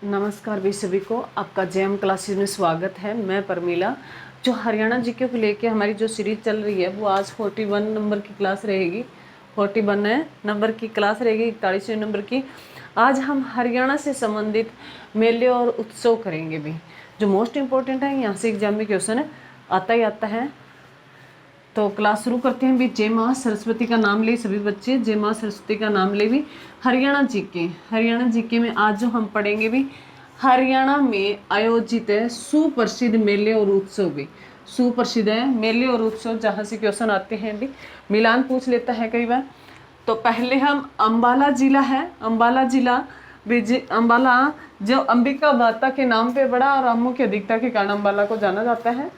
नमस्कार भी सभी को, आपका जेएम क्लासेस में स्वागत है। मैं परमीला। जो हरियाणा जीके को लेके हमारी जो सीरीज चल रही है वो आज 41 नंबर की क्लास रहेगी। 41 नंबर की क्लास रहेगी, 41वें नंबर की। आज हम हरियाणा से संबंधित मेले और उत्सव करेंगे भी, जो मोस्ट इम्पोर्टेंट है। यहाँ से एग्जाम में क्वेश्चन आता ही आता है। तो क्लास शुरू करते हैं भी। जय माँ सरस्वती का नाम ले सभी बच्चे, जय माँ सरस्वती का नाम ले भी। हरियाणा जीके में आज जो हम पढ़ेंगे भी, हरियाणा में आयोजित है सुप्रसिद्ध मेले और उत्सव भी। सुप्रसिद्ध है मेले और उत्सव, जहाँ से क्वेश्चन आते हैं भी। मिलान पूछ लेता है कई बार। तो पहले हम अम्बाला जिला है, अम्बाला जिला अम्बाला जो अंबिका माता के नाम पे बड़ा और अम्मों की अधिकता के कारण अम्बाला को जाना जाता है।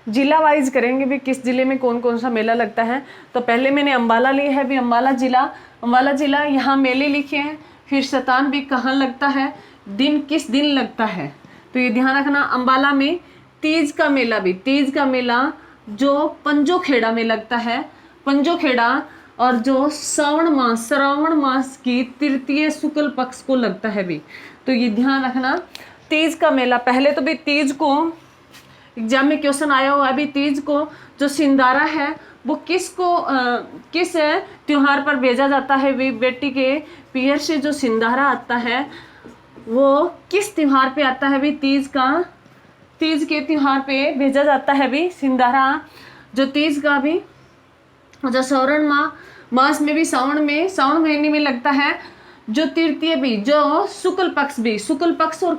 जिला वाइज करेंगे भी, किस जिले में कौन कौन सा मेला लगता है। तो पहले मैंने अम्बाला लिया है भी, अम्बाला जिला यहाँ मेले लिखे हैं। फिर शतान भी कहाँ लगता है, दिन किस दिन लगता है, तो ये ध्यान रखना। अम्बाला में तीज का मेला भी, तीज का मेला जो पंजोखेड़ा में लगता है, पंजोखेड़ा, और जो श्रावण मास की तृतीय शुक्ल पक्ष को लगता है भी। तो ये ध्यान रखना, तीज का मेला। पहले तो भी तीज को एग्जाम में क्वेश्चन आया हुआ है भी, तीज को जो सिंदारा है वो किस त्योहार पर भेजा जाता है भी। बेटी के पियर से जो सिंदारा आता है वो किस त्योहार पे आता है भी, तीज के त्योहार पे भेजा जाता है भी सिंदारा। जो तीज का भी जो श्रावण मास में भी, सावन महीने में लगता है। जो तृतीय भी, जो शुक्ल पक्ष और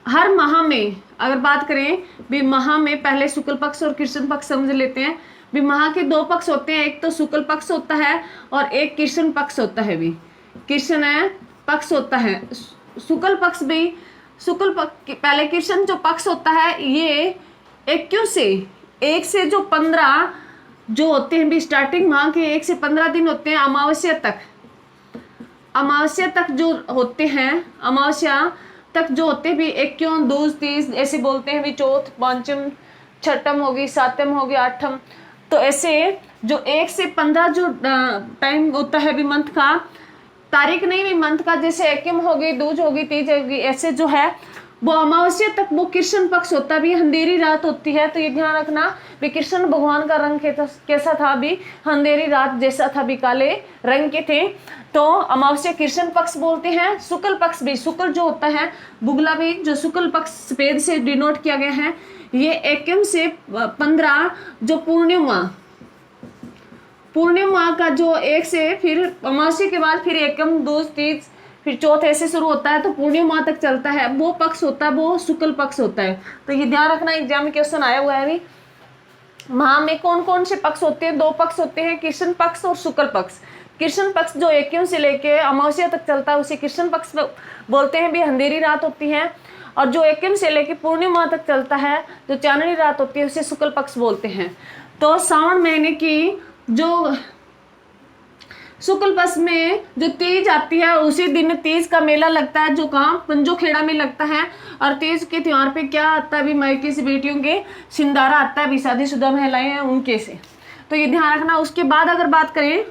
हर माह में अगर बात करें भी, माह में पहले शुक्ल पक्ष और कृष्ण पक्ष समझ लेते हैं भी। माह के दो पक्ष होते हैं, एक तो शुक्ल पक्ष होता है और एक कृष्ण पक्ष होता है भी। कृष्ण पक्ष होता है, शुक्ल पक्ष भी, पहले कृष्ण जो पक्ष होता है ये 1 से जो 15 जो होते हैं भी, स्टार्टिंग माह के 1 से 15 दिन होते हैं। अमावस्या तक जो होते हैं, अमावस्या तक जो होते भी, 21, 2, 30 ऐसे बोलते हैं भी। चौथ, पंचम, छठम होगी, सातम होगी, आठम। तो ऐसे जो 1 से 15 जो टाइम होता है भी मंथ का, तारीख नहीं भी मंथ का, जैसे एकम होगी, दूज होगी, तीज होगी, ऐसे जो है वो अमावस्या तक वो कृष्ण पक्ष होता भी, अंधेरी रात होती है। तो ये ध्यान रखना भी, कृष्ण भगवान का रंग कैसा था भी, अंधेरी रात जैसा था भी, काले रंग के थे। तो अमावस्या कृष्ण पक्ष बोलते हैं। शुक्ल पक्ष भी, शुक्ल जो होता है बुगला भी, जो शुक्ल पक्ष सफेद से डिनोट किया गया है, ये 1 से 15 जो पूर्णिमा का जो 1 से, फिर अमावस्या के बाद फिर एकम, 2, 30, फिर चौथ ऐसे शुरू होता है। तो पूर्णिमा तक चलता है, वो पक्ष होता है, वो शुक्ल पक्ष होता है। तो ये ध्यान रखना, एग्जाम में क्वेश्चन आया हुआ है अभी। माह में कौन कौन से पक्ष होते हैं, 2 पक्ष होते हैं, कृष्ण पक्ष और शुक्ल पक्ष। कृष्ण पक्ष जो 1 से लेके अमावस्या तक चलता है उसे कृष्ण पक्ष बोलते हैं भी, अंधेरी रात होती है। और जो 1 से लेके पूर्णिमा तक चलता है, जो चांदनी रात होती है, उसे शुक्ल पक्ष बोलते हैं। तो सावन महीने की जो शुक्ल पक्ष में जो तीज आती है, उसी दिन तीज का मेला लगता है, जो कहाँ पंजोखेड़ा में लगता है। और तीज के त्योहार पे क्या आता है भी, मायके से बेटियों के सिंदारा आता है भी, शादीशुदा महिलाएं हैं उनके से। तो ये ध्यान रखना। उसके बाद अगर बात करें,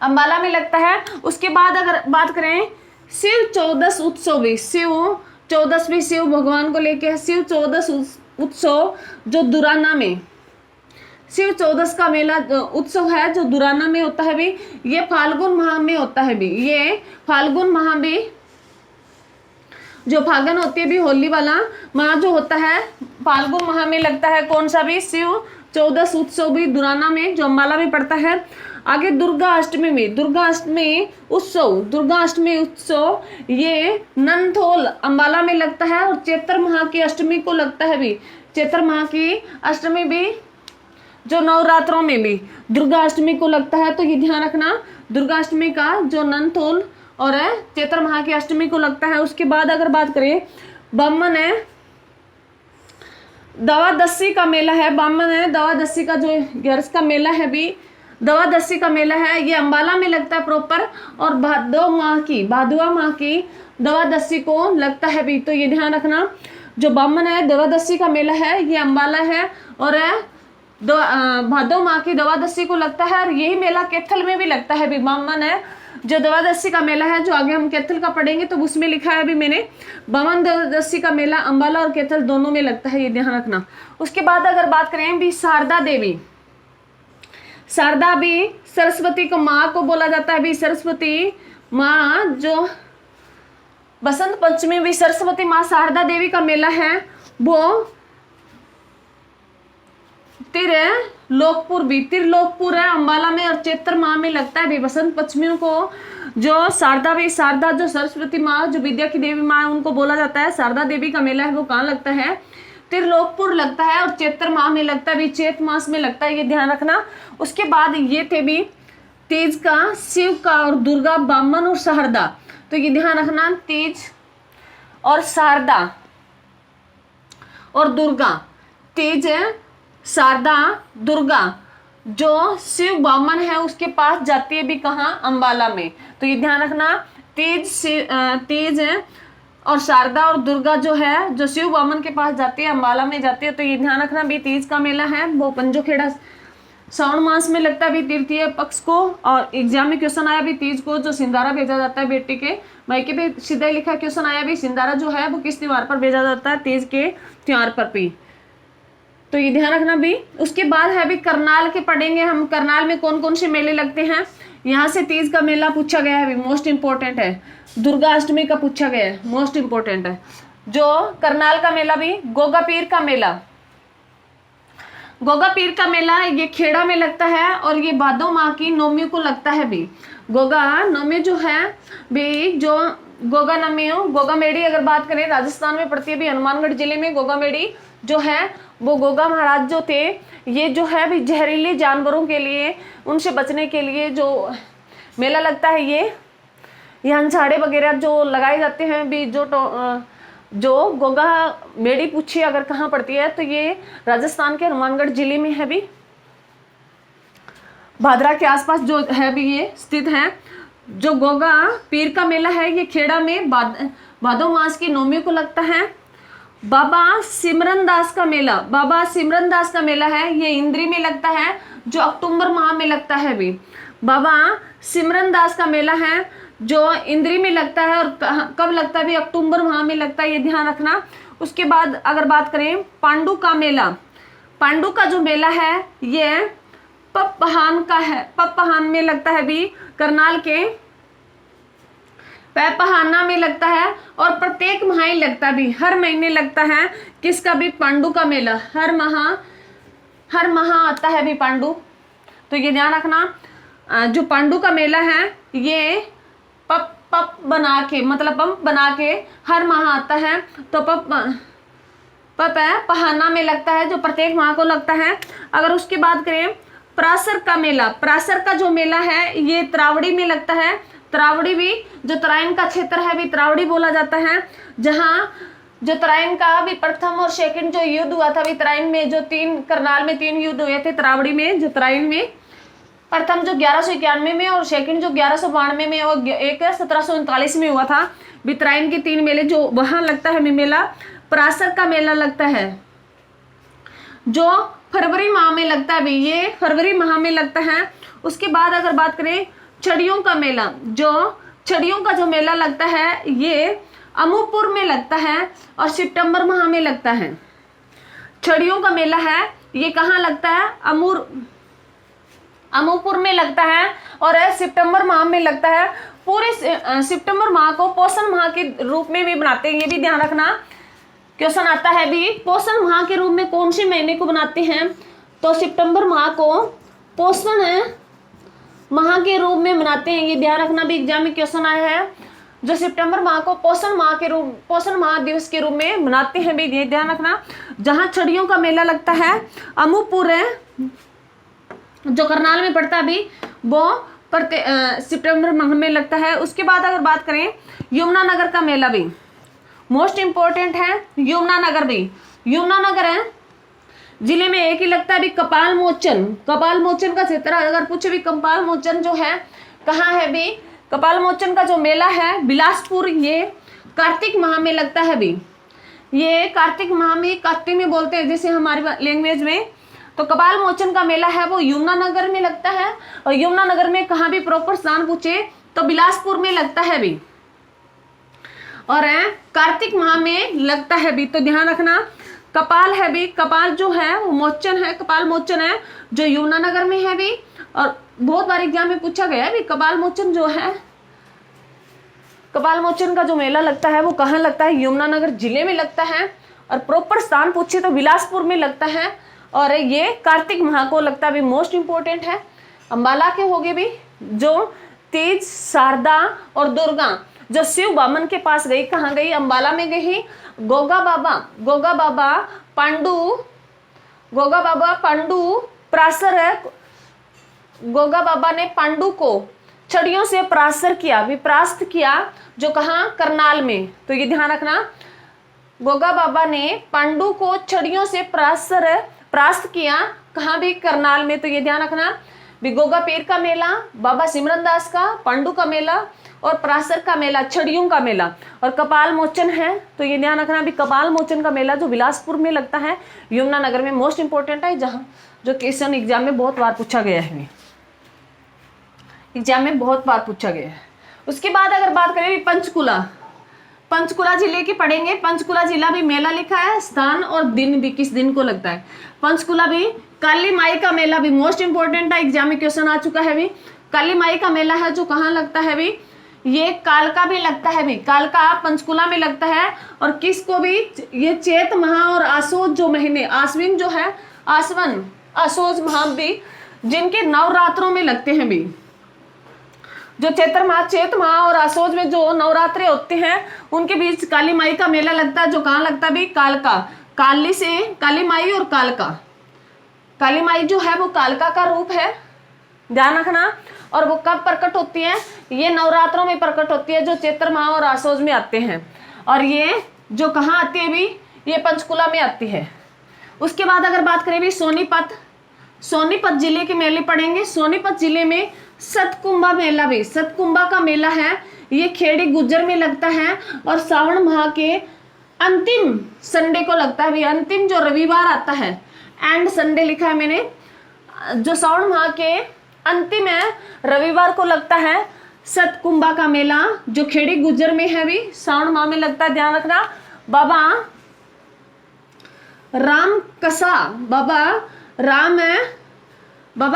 अम्बाला में लगता है। उसके बाद अगर बात करें शिव चौदस उत्सव भी, शिव चौदस भी शिव भगवान को लेके शिव चौदस उत्सव जो दुराना में, शिव चौदस का मेला उत्सव है जो दुराना में होता है भी। ये फाल्गुन माह में होता है भी, ये फाल्गुन माह भी, जो फागुन होती है भी, होली वाला माह जो होता है, फाल्गुन माह में लगता है। कौन सा भी, शिव चौदस उत्सव भी दुराना में, जो अम्बाला में पड़ता है। आगे दुर्गा अष्टमी उत्सव ये ननथोल अम्बाला में लगता है। और चैत्र माह की अष्टमी को लगता है भी, चैत्र माह की अष्टमी भी जो नवरात्रों में भी दुर्गा अष्टमी को लगता है। तो ये ध्यान रखना, दुर्गा अष्टमी का जो ननथोल और चैत्र माह की अष्टमी को लगता है। उसके बाद अगर बात करें, बामन है दवादशी का मेला है, बामन है दवादशी का जो गर्स का मेला है भी, दवादशी का मेला है, ये अम्बाला में लगता है प्रॉपर। और भादुआ माह की दवादशी को लगता है भी। तो ये ध्यान रखना, जो बामन है दवादशी का मेला है ये अम्बाला है, और भादो माह की दवादशी को लगता है। और यही मेला कैथल में भी लगता है भी, बामन है जो द्वादशी का मेला है, जो आगे हम कैथल का पढ़ेंगे तो उसमें लिखा है अभी मैंने, बावन द्वादशी का मेला अंबाला और कैथल दोनों में लगता है, ये ध्यान रखना। उसके बाद अगर बात करें भी शारदा देवी, शारदा भी सरस्वती को माँ को बोला जाता है, भी सरस्वती माँ, जो बसंत पंचमी भी सरस्वती माँ शारदा देवी का मेला है वो त्रिलोकपुर है अंबाला में, और चैत्र माह में लगता है भी बसंत पंचमी को। जो शारदा जो सरस्वती माँ, जो विद्या की देवी माँ है, उनको बोला जाता है। शारदा देवी का मेला है वो कहाँ लगता है, त्रिलोकपुर लगता है, और चैत्र माह में लगता है भी, चैत मास में लगता है, ये ध्यान रखना। उसके बाद ये थे भी तीज का, शिव का और दुर्गा, बामन और शारदा, तो ये ध्यान रखना, तीज और शारदा और दुर्गा, तीज शारदा दुर्गा, जो शिव बामन है उसके पास जाती है भी कहाँ, अंबाला में, तो ये ध्यान रखना। तीज और शारदा और दुर्गा जो है, जो शिव बामन के पास जाती है, अंबाला में जाती है, तो ये ध्यान रखना भी। तीज का मेला है वो पंजोखेड़ा श्रावण मास में लगता है भी, तृतीय पक्ष को, और एग्जाम में क्वेश्चन आया भी तीज को जो सिंदारा भेजा जाता है बेटी के मायके पे, सीधा लिखा क्वेश्चन आया भी सिंदारा जो है वो किस त्योहार पर भेजा जाता है, तीज के त्योहार पर भी, तो ये ध्यान रखना भी। उसके बाद है भी करनाल के पढ़ेंगे हम, करनाल में कौन कौन से मेले लगते हैं। यहाँ से तीज का मेला पूछा गया है भी, मोस्ट इंपॉर्टेंट है। दुर्गा अष्टमी का पूछा गया है, मोस्ट इंपॉर्टेंट है। जो करनाल का मेला भी, गोगा पीर का मेला, गोगा पीर का मेला ये खेड़ा में लगता है, और ये भादो माह की नौमी को लगता है भी। गोगा नौमी जो है भी, जो गोगा नौमी, गोगा मेड़ी अगर बात करें राजस्थान में पड़ती है भी, हनुमानगढ़ जिले में गोगा मेड़ी जो है वो गोगा महाराज जो थे, ये जो है भी जहरीले जानवरों के लिए, उनसे बचने के लिए जो मेला लगता है, ये हंसाड़े वगैरह जो लगाए जाते हैं भी। जो गोगा मेड़ी पूछी अगर कहाँ पड़ती है तो ये राजस्थान के हनुमानगढ़ जिले में है भी, भादरा के आसपास जो है भी ये स्थित है। जो गोगा पीर का मेला है ये खेड़ा में भादो मास की नौमी को लगता है। बाबा सिमरन दास का मेला है, ये इंद्री में लगता है, जो अक्टूबर माह में लगता है भी। बाबा सिमरन दास का मेला है जो इंद्री में लगता है, और कब लगता है भी, अक्टूबर माह में लगता है, ये ध्यान रखना। उसके बाद अगर बात करें पांडु का मेला, पांडु का जो मेला है ये पपहान का है, पपहान में लगता है भी, करनाल के पैपहाना में लगता है, और प्रत्येक माह ही लगता भी, हर महीने लगता है। किसका भी, पांडु का मेला, हर माह आता है भी पांडु, तो ये ध्यान रखना। जो पांडु का मेला है ये पंप बना के हर माह आता है, तो पहाना में लगता है, जो प्रत्येक माह को लगता है। अगर उसकी बात करें परासर का मेला, परासर का जो मेला है ये त्रावड़ी में लगता है। त्रावड़ी भी जो तराइन का क्षेत्र है भी त्रावड़ी बोला जाता है, जहाँ जो तराइन का भी प्रथम और सेकंड जो युद्ध हुआ था भी, तराइन में जो करनाल में 3 युद्ध हुए थे। त्रावड़ी में जो तराइन में प्रथम जो 1191 में और सेकंड जो 1192 में और एक 1739 में हुआ था। बितराइन के 3 मेले जो वहां लगता है मेला, परासर का मेला लगता है जो फरवरी माह में लगता है भी, ये फरवरी माह में लगता है। उसके बाद अगर बात करें छड़ियों का मेला, जो छड़ियों का जो मेला लगता है ये अमूपुर में लगता है और सितंबर माह में लगता है। छड़ियों का मेला है ये कहाँ लगता है, अमूपुर में लगता है और सितंबर माह में लगता है। पूरे सितंबर माह को पोषण माह के रूप में भी बनाते हैं, ये भी ध्यान रखना। क्वेश्चन आता है भी पोषण माह के रूप में कौन से महीने को बनाते हैं, तो सितंबर माह को पोषण माह के रूप में मनाते हैं, ये ध्यान रखना भी। एग्जाम में क्वेश्चन आया है जो सितंबर माह को पोषण माह दिवस के रूप में मनाते हैं भी, ये ध्यान रखना। जहां छड़ियों का मेला लगता है अमूपुर है जो करनाल में पड़ता है भी, वो सितंबर माह में लगता है। उसके बाद अगर बात करें यमुनानगर का मेला भी मोस्ट इंपॉर्टेंट है। यमुनानगर भी, यमुनानगर है जिले में एक ही लगता है भी, कपाल मोचन का क्षेत्र अगर पूछे भी, कपाल मोचन जो है कहाँ है भी, कपाल मोचन का जो मेला है बिलासपुर, ये कार्तिक माह में लगता है भी। ये कार्तिक माह में, कार्तिक में बोलते हैं जैसे हमारी लैंग्वेज में, तो कपाल मोचन का मेला है वो यमुनानगर में लगता है। और यमुनानगर में कहाँ भी प्रॉपर स्थान पूछे तो बिलासपुर में लगता है भी, और कार्तिक माह में लगता है भी। तो ध्यान रखना, कपाल है भी, कपाल जो है वो मोचन है, कपाल मोचन है जो यमुनानगर में है भी। और बहुत बार एग्जाम में पूछा गया है भी, कपाल मोचन जो है, कपाल मोचन का जो मेला लगता है वो कहाँ लगता है, यमुनानगर जिले में लगता है। और प्रॉपर स्थान पूछे तो बिलासपुर में लगता है, और ये कार्तिक माह को लगता है भी, मोस्ट इंपोर्टेंट है। अंबाला के होगे भी, जो तेज, शारदा और दुर्गा जो शिव बामन के पास गई, कहाँ गई, अंबाला में गई। गोगा बाबा पांडु प्रासर है, गोगा बाबा ने पांडु को छड़ियों से प्रासर किया, विप्रास्त किया, जो कहाँ, करनाल में। तो ये ध्यान रखना, गोगा बाबा ने पांडु को छड़ियों से प्रास्त किया, कहाँ भी, करनाल में। तो ये ध्यान रखना भी, गोगा पीर का मेला, बाबा सिमरन दास का, पांडु का मेला और प्रासर का मेला, छड़ियों का मेला, और कपाल मोचन है। तो ये ध्यान रखना भी, कपाल मोचन का मेला जो बिलासपुर में लगता है, यमुनानगर में, मोस्ट इंपोर्टेंट है, जहाँ जो क्वेश्चन एग्जाम में बहुत बार पूछा गया है, एग्जाम में बहुत बार पूछा गया है। उसके बाद अगर बात करें पंचकुला जिले की पढ़ेंगे। पंचकुला जिला भी मेला लिखा है, स्थान और दिन भी, किस दिन को लगता है। पंचकुला भी काली माई का मेला भी मोस्ट इंपोर्टेंट है, एग्जाम में क्वेश्चन आ चुका है भी। काली माई का मेला है जो कहाँ लगता है भी, ये कालका भी लगता है भी, कालका पंचकुला में लगता है। और किसको भी, ये चैत माह और आसोज जो महीने, आश्विन जो है, आसवन आसोज माह भी, जिनके नवरात्रों में लगते हैं भी, जो चैत माह और आसोज में जो नवरात्रे होते हैं उनके बीच काली माई का मेला लगता है, जो कहाँ लगता है भी, कालका। काली से काली माई और कालका, काली माई जो है वो कालका का रूप है, ध्यान रखना। और वो कब प्रकट होती है, ये नवरात्रों में प्रकट होती है, जो चैत्र माह और आसोज में आते हैं। और ये जो कहाँ आती है भी, ये पंचकुला में आती है। उसके बाद अगर बात करें भी, सोनीपत जिले के मेले पड़ेंगे। सोनीपत जिले में सतकुंभा मेला भी, सतकुंभा का मेला है, ये खेड़ी गुज्जर में लगता है, और श्रावण माह के अंतिम संडे को लगता है भी, अंतिम जो रविवार आता है, एंड संडे लिखा है मैंने, जो श्रावण माह के अंतिम है रविवार को लगता है सतकुंभा का मेला, जो खेड़ी गुज्जर में है भी, श्रावण माह में लगता है, ध्यान रखना। बाबा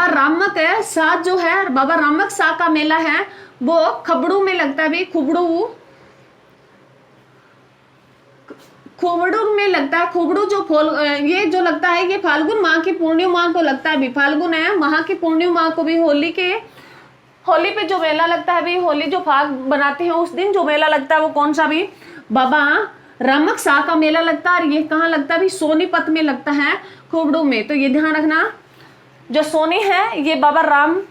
रामक है, साथ जो है बाबा रामक शाह का मेला है, वो खबड़ू में लगता है भी, खुबड़ू में लगता है। खुबड़ू जो ये जो लगता है, ये फाल्गुन माह की पूर्णिमा को लगता है भी, फाल्गुन है माह की पूर्णिमा को भी, होली पे जो मेला लगता है भी, होली जो फाग बनाते हैं उस दिन जो मेला लगता है वो कौन सा भी, बाबा रामक शाह का मेला लगता है। और ये कहाँ लगता है भी, सोनीपत में लगता है, खुबड़ू में। तो ये ध्यान रखना, जो सोनी है ये बाबा राम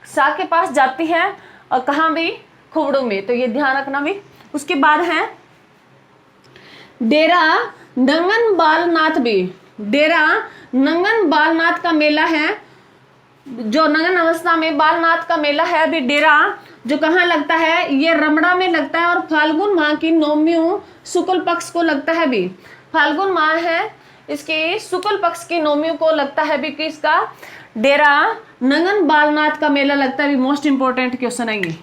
शाह के पास जाती है, और कहाँ भी, खुबड़ू में। तो ये ध्यान रखना भी। उसके बाद है डेरा नंगन बालनाथ भी, डेरा नंगन बालनाथ का मेला है, जो नंगन अवस्था में बालनाथ का मेला है भी, डेरा जो कहाँ लगता है, ये रमड़ा में लगता है, और फाल्गुन माह की नौमियों शुक्ल पक्ष को लगता है भी, फाल्गुन माह है इसके शुक्ल पक्ष की नौमियों को लगता है भी, किसका, डेरा नंगन बालनाथ का मेला लगता है भी। मोस्ट इंपोर्टेंट क्वेश्चन है ये,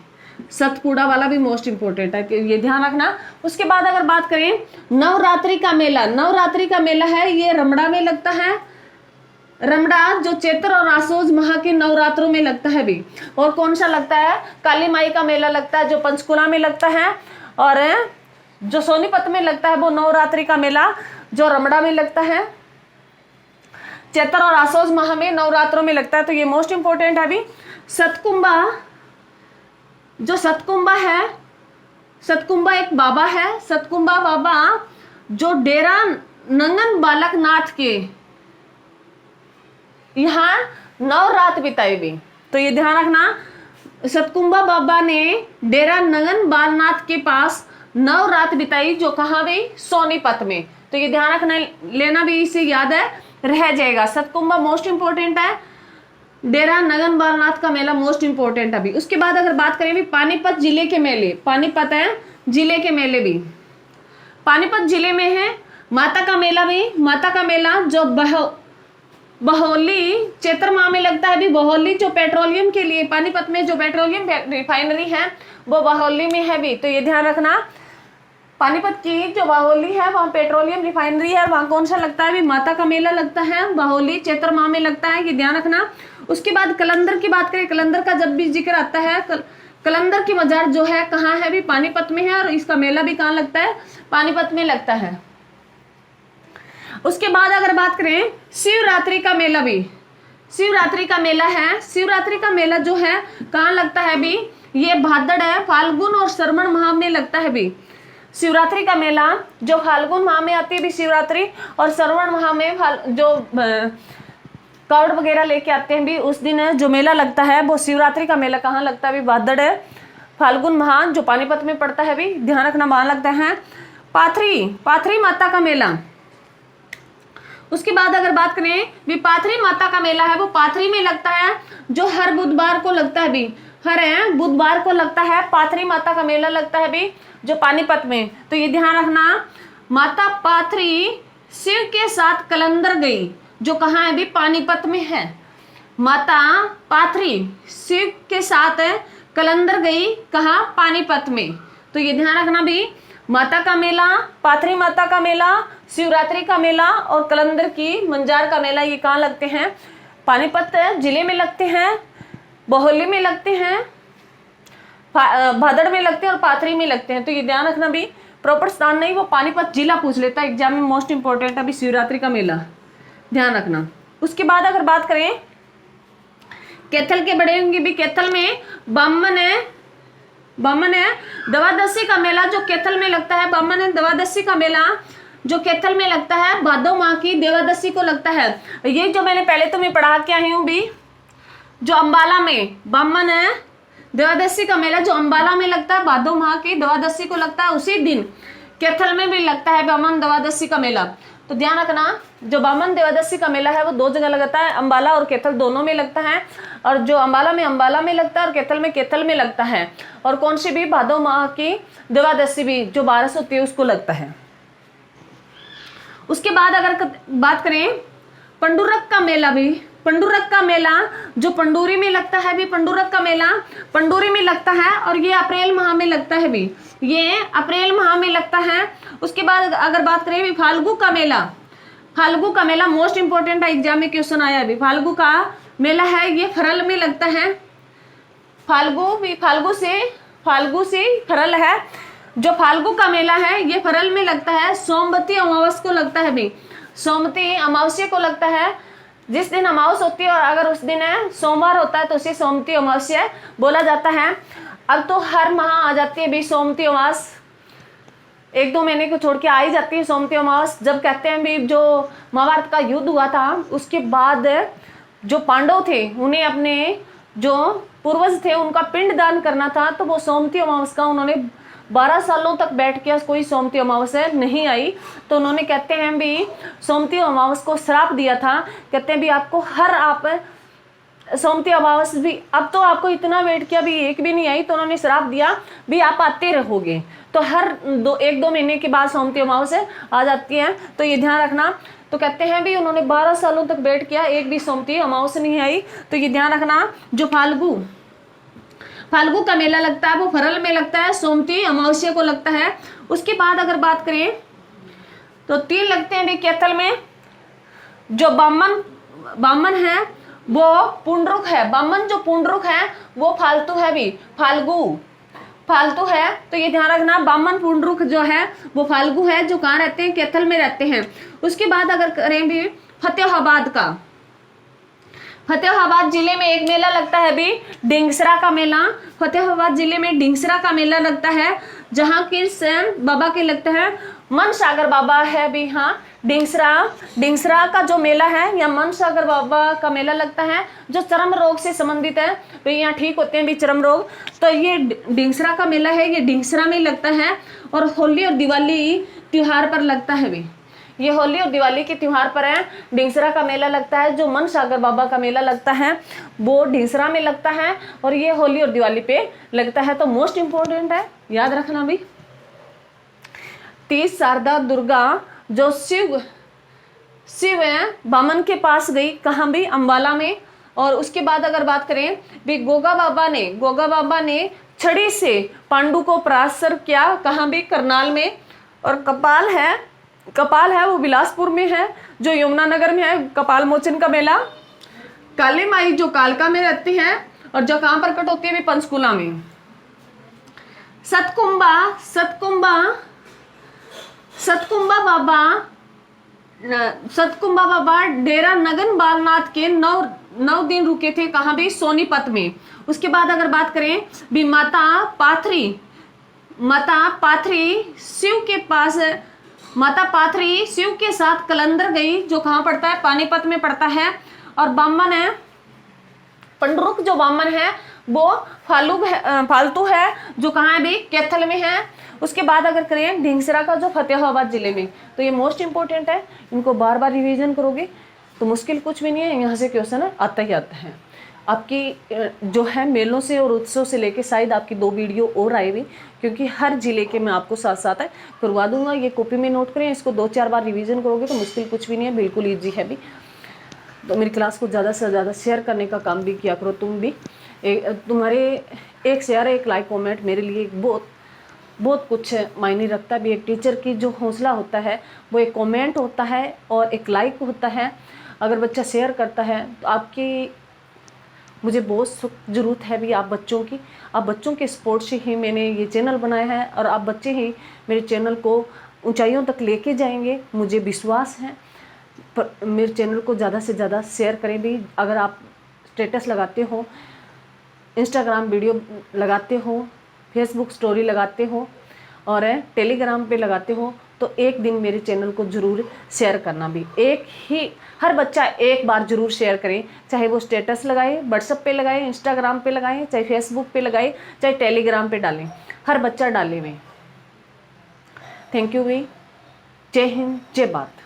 सतपुड़ा वाला भी मोस्ट इंपोर्टेंट है, ये ध्यान रखना। उसके बाद अगर बात करें नवरात्रि का मेला, नवरात्रि का मेला है, ये रमड़ा में लगता है, रमड़ा जो चैत्र और आसोज माह के नवरात्रों में लगता है भी। और कौन सा लगता है, काली माई का मेला लगता है, जो पंचकुला में लगता है, और जो सोनीपत में लगता है वो नवरात्रि का मेला जो रमड़ा में लगता है, चैत्र और आसोज माह में नवरात्रों में लगता है। तो ये मोस्ट इंपोर्टेंट है अभी। सतकुंभा, जो सतकुंभा है, सतकुंभा एक बाबा है, सतकुंभा बाबा जो डेरा नंगन बालक नाथ के यहाँ नवरात्र बिताई भी। तो ये ध्यान रखना, सतकुंभा बाबा ने डेरा नंगन बालनाथ के पास नवरात्र बिताई, जो कहाँ भी, सोनीपत में। तो ये ध्यान रखना, लेना भी, इसे याद है, रह जाएगा। सतकुंभा मोस्ट इंपोर्टेंट है, डेरा नगन बालनाथ का मेला मोस्ट इंपोर्टेंट अभी। उसके बाद अगर बात करें भी पानीपत जिले के मेले, पानीपत है जिले के मेले भी, पानीपत जिले में है माता का मेला भी, माता का मेला जो बहोली चैत्र माह में लगता है भी। बहोली जो पेट्रोलियम के लिए, पानीपत में जो पेट्रोलियम रिफाइनरी है वो बहोली में है भी, तो ये ध्यान रखना। पानीपत की जो बहोली है वहाँ पेट्रोलियम रिफाइनरी है, वहाँ कौन सा लगता है भी, माता का मेला लगता है। बहोली चैत्र माह में लगता है, ये ध्यान रखना। उसके बाद कलंदर की बात करें, कलंदर का जब भी जिक्र आता है, कलंदर की मजार जो है कहाँ है भी, पानीपत में है, और इसका मेला भी कहाँ लगता है, पानीपत में लगता है। उसके बाद अगर बात करें शिवरात्रि का मेला भी, शिवरात्रि का मेला है। शिवरात्रि का मेला जो है कहाँ लगता है भी, ये भादड़ है, फाल्गुन और श्रवण माह में लगता है भी। शिवरात्रि का मेला जो फाल्गुन माह में आती है भी शिवरात्रि, और श्रवण माह में जो कावड़ वगैरह लेके आते हैं भी, उस दिन जो मेला लगता है वो शिवरात्रि का मेला कहाँ लगता है भी, भादड़ है, फाल्गुन माह जो पानीपत में पड़ता है भी, ध्यान रखना वहां लगता है। पाथरी माता का मेला। उसके बाद अगर बात करें भी पाथरी माता का मेला है, वो पाथरी में लगता है, जो हर बुधवार को लगता है भी, हर बुधवार को लगता है पाथरी माता का मेला लगता है भी, जो पानीपत में। तो ये ध्यान रखना, माता पाथरी शिव के साथ कलंदर गई, जो कहाँ है भी, पानीपत में है। माता पाथरी शिव के साथ कलंदर गई, कहाँ, पानीपत में। तो ये ध्यान रखना भी, माता का मेला, पाथरी माता का मेला, शिवरात्रि का मेला और कलंदर की मंजार का मेला, ये कहाँ लगते हैं, पानीपत जिले में लगते हैं, बहोली में लगते हैं, भादड़ में लगते हैं और पाथरी में लगते हैं। तो ये ध्यान रखना भी, प्रॉपर स्थान नहीं, वो पानीपत जिला पूछ लेता है एग्जाम में, मोस्ट इंपॉर्टेंट अभी शिवरात्रि का मेला, ध्यान रखना। उसके बाद अगर बात करें कैथल के बड़े होंगे भी, कैथल में बामन है द्वादशी का मेला जो कैथल में लगता है, बामन है द्वादशी का मेला जो कैथल में लगता है, भादो माह की द्वादशी को लगता है। ये जो मैंने पहले तुम्हें पढ़ा के आई हूँ भी, जो अंबाला में बामन है द्वादशी का मेला जो अंबाला में लगता है, भादो माह की द्वादशी को लगता है, उसी दिन कैथल में भी लगता है बामन द्वादशी का मेला। तो ध्यान रखना, जो बामन द्वादशी का मेला है वो दो जगह लगता है, अंबाला और कैथल दोनों में लगता है, और जो अंबाला में लगता है और कैथल में लगता है। और कौन सी भी, भादो माह की द्वादशी भी जो 12 होती है उसको लगता है। उसके बाद अगर बात करें पंडुरक का मेला भी, पंडुरक का मेला जो पंडूरी में लगता है भी, पंडुरक का मेला पंडूरी में लगता है और ये अप्रैल माह में लगता है भी, ये अप्रैल माह में लगता है। उसके बाद अगर बात करें भी फाल्गु का मेला मोस्ट इंपोर्टेंट है, एग्जाम में क्वेश्चन आया भी, फाल्गु का मेला है, ये फरल में लगता है। फाल्गु से फरल है, जो फाल्गु का मेला है ये फरल में लगता है, सोमवती अमावस को लगता है भी, सोमवती अमावस्या को लगता है, जिस दिन अमावस होती है और अगर उस दिन सोमवार होता है तो उसे सोमवती अमावस्या बोला जाता है। अब तो हर माह आ जाती है भी सोमवती अमावस, 1-2 महीने को छोड़ के आ ही जाती है सोमवती अमावस। जब कहते हैं भी जो महाभारत का युद्ध हुआ था उसके बाद जो पांडव थे उन्हें अपने जो पूर्वज थे उनका पिंड दान करना था, तो वो सोमवती अमावस का उन्होंने 12 सालों तक बैठ के कोई सोमवती अमावस्या नहीं आई, तो उन्होंने कहते हैं भी सोमवती अमावस को श्राप दिया था, कहते हैं भी आपको आप सोमवती अमावस भी, अब तो आपको इतना वेट किया भी एक भी नहीं आई, तो उन्होंने श्राप दिया भी आप आते रहोगे। तो हर 1-2 महीने के बाद सोमवती अमावस्या आ जाती है, तो ये ध्यान रखना। तो कहते हैं भी उन्होंने 12 सालों तक वेट किया, एक भी सोमवती अमावस्या नहीं आई, तो ये ध्यान रखना। जो फाल्गु का मेला लगता है वो फरल में लगता है, सोमवती अमावस्या को लगता है। उसके बाद अगर बात करें तो 3 लगते हैं भी कैथल में, जो बामन है वो पुंडरुक है, बामन जो पुंडरुक है वो फालतू है भी, फालतू है, तो ये ध्यान रखना। बामन पुंडरुक जो है वो फाल्गु है, जो कहाँ रहते हैं, कैथल में रहते हैं। उसके बाद अगर करें भी फतेहाबाद जिले में एक मेला लगता है भी, ढींगसरा का मेला, फतेहाबाद जिले में ढींगसरा का मेला लगता है, जहाँ की स्वयं बाबा के लगता है, मन सागर बाबा है भी। हाँ, ढींगसरा का जो मेला है या मन सागर बाबा का मेला लगता है, जो चर्म रोग से संबंधित है, तो यहाँ ठीक होते हैं भी चर्म रोग, तो ये ढींगसरा का मेला है, ये ढींगसरा में लगता है। और होली और दिवाली त्योहार पर लगता है भी, ये होली और दिवाली के त्योहार पर है, ढींगसरा का मेला लगता है। जो मन सागर बाबा का मेला लगता है वो ढींगसरा में लगता है और ये होली और दिवाली पे लगता है, तो मोस्ट इंपोर्टेंट है, याद रखना भी। 30 शारदा दुर्गा जो शिव है बामन के पास गई, कहाँ भी, अंबाला में। और उसके बाद अगर बात करें भी गोगा बाबा ने छड़ी से पांडु को परास्तर किया, कहाँ भी, करनाल में। और कपाल है वो बिलासपुर में है, जो यमुनानगर में है, कपाल मोचन का मेला। काली माई जो कालका में रहती है और जो कहाँ प्रकट होती है भी, पंचकुला में। सतकुंबा बाबा डेरा नगन बालनाथ के 9 दिन रुके थे, कहाँ भी, सोनीपत में। उसके बाद अगर बात करें भी माता पाथरी शिव के साथ कलंदर गई, जो कहाँ पड़ता है, पानीपत में पड़ता है। और बामन है पंडरुक, जो बामन है वो फालतू है, जो कहाँ है भी, कैथल में है। उसके बाद अगर करें ढींगसरा का, जो फतेहाबाद जिले में। तो ये मोस्ट इंपोर्टेंट है, इनको बार बार रिवीजन करोगे तो मुश्किल कुछ भी नहीं है, यहाँ से क्वेश्चन आता ही आता है। आपकी जो है मेलों से और उत्सव से लेके शायद आपकी 2 वीडियो और आएगी, क्योंकि हर जिले के मैं आपको साथ साथ है करवा दूंगा। ये कॉपी में नोट करें, इसको 2-4 बार रिवीजन करोगे तो मुश्किल कुछ भी नहीं है, बिल्कुल ईजी है भी। तो मेरी क्लास को ज़्यादा से ज़्यादा शेयर करने का काम भी किया करो तुम भी। तुम्हारे एक शेयर, एक लाइक, कमेंट मेरे लिए बहुत कुछ मायने रखता है भी। एक टीचर की जो हौसला होता है वो एक कमेंट होता है और एक लाइक होता है। अगर बच्चा शेयर करता है तो आपकी मुझे बहुत ज़रूरत है भी आप बच्चों के सपोर्ट से ही मैंने ये चैनल बनाया है, और आप बच्चे ही मेरे चैनल को ऊंचाइयों तक लेके जाएंगे, मुझे विश्वास है। पर मेरे चैनल को ज़्यादा से ज़्यादा शेयर करें भी। अगर आप स्टेटस लगाते हो, इंस्टाग्राम वीडियो लगाते हो, फेसबुक स्टोरी लगाते हो और टेलीग्राम पे लगाते हो, तो एक दिन मेरे चैनल को ज़रूर शेयर करना भी। हर बच्चा एक बार ज़रूर शेयर करें, चाहे वो स्टेटस लगाए, व्हाट्सएप पे लगाए, इंस्टाग्राम पे लगाए, चाहे फेसबुक पे लगाए, चाहे टेलीग्राम पे डालें, हर बच्चा डाले हुए। थैंक यू भी। जय हिंद, जय भारत।